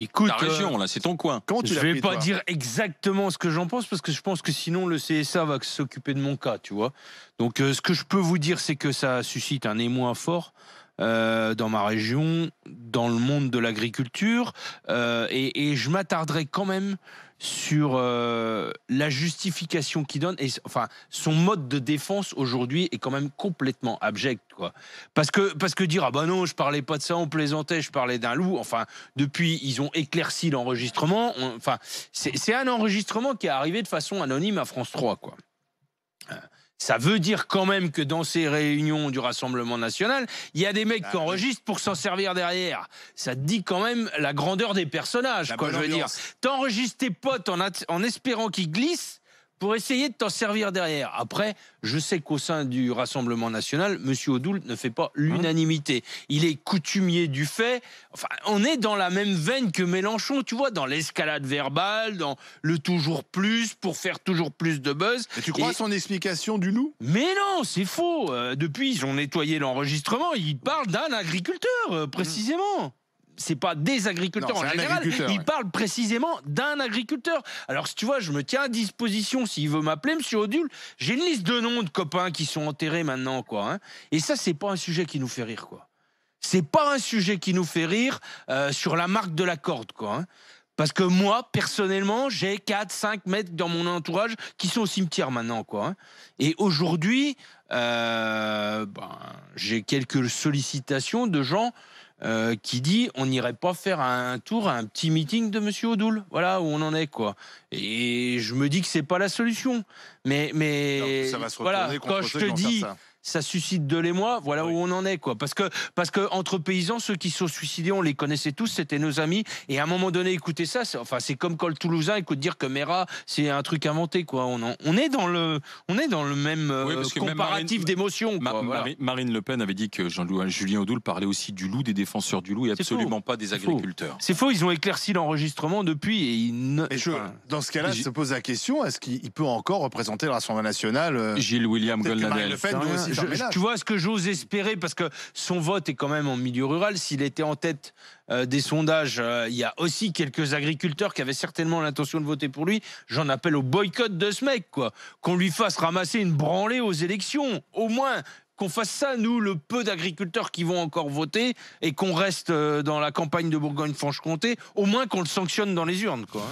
Écoute, Ta région, là, c'est ton coin. Comment tu je l'as vais pris, pas toi? dire exactement ce que j'en pense parce que je pense que sinon le CSA va s'occuper de mon cas, tu vois. Donc ce que je peux vous dire, c'est que ça suscite un émoi fort dans ma région, dans le monde de l'agriculture, et je m'attarderai quand même sur la justification qu'il donne et enfin son mode de défense aujourd'hui est quand même complètement abject, quoi. Parce que dire ah bah non, je parlais pas de ça, on plaisantait, je parlais d'un loup. Enfin, depuis ils ont éclairci l'enregistrement. Enfin, c'est un enregistrement qui est arrivé de façon anonyme à France 3, quoi. Ça veut dire quand même que dans ces réunions du Rassemblement national, il y a des mecs qui enregistrent pour s'en servir derrière. Ça te dit quand même la grandeur des personnages, La quoi, bonne je veux dire. ambiance. T'enregistres tes potes en espérant qu'ils glissent pour essayer de t'en servir derrière. Après, je sais qu'au sein du Rassemblement national, M. Odoul ne fait pas l'unanimité. Il est coutumier du fait. Enfin, on est dans la même veine que Mélenchon, tu vois, dans l'escalade verbale, dans le toujours plus pour faire toujours plus de buzz. Et tu crois à Et- son explication du loup? mais non, c'est faux. Depuis, ils ont nettoyé l'enregistrement. Ils parlent d'un agriculteur, précisément. C'est pas des agriculteurs Non, en c'est un général. agriculteur, Ils ouais. parlent précisément d'un agriculteur. Alors, si tu vois, je me tiens à disposition s'il veut m'appeler, Monsieur Odule. J'ai une liste de noms de copains qui sont enterrés maintenant, quoi. Hein. Et ça, c'est pas un sujet qui nous fait rire, quoi. C'est pas un sujet qui nous fait rire sur la marque de la corde, quoi. Hein. Parce que moi, personnellement, j'ai 4, 5 mètres dans mon entourage qui sont au cimetière maintenant, quoi. Hein. Et aujourd'hui, j'ai quelques sollicitations de gens qui disent on n'irait pas faire un tour à un petit meeting de Monsieur Odoul. Voilà où on en est, quoi. Et je me dis que c'est pas la solution. Mais Non, ça va se voilà, retourner contre quand je ceux te qui vont faire dis ça. ça suscite de l'émoi, voilà où on en est, quoi. Parce que entre paysans, ceux qui sont suicidés, on les connaissait tous, c'était nos amis. Et à un moment donné, écoutez ça, c'est comme quand le Toulousain écoute dire que Mera, c'est un truc inventé, quoi. On est dans le même Oui, parce que même comparatif d'émotions, quoi. Voilà. Marine Le Pen avait dit que Julien Odoul parlait aussi du loup, des défenseurs du loup et C'est absolument faux. pas des C'est faux. agriculteurs. C'est faux, ils ont éclairci l'enregistrement depuis et Dans ce cas-là, se pose la question, est-ce qu'il peut encore représenter le Rassemblement national Gilles William Peut-être que Marine Goldnadel. Le Pen doit aussi faire le ménage. tu vois ce que j'ose espérer, parce que son vote est quand même en milieu rural. S'il était en tête des sondages, il y a aussi quelques agriculteurs qui avaient certainement l'intention de voter pour lui. J'en appelle au boycott de ce mec, quoi. Qu'on lui fasse ramasser une branlée aux élections, au moins. Qu'on fasse ça, nous, le peu d'agriculteurs qui vont encore voter, et qu'on reste dans la campagne de Bourgogne-Franche-Comté, au moins qu'on le sanctionne dans les urnes, quoi.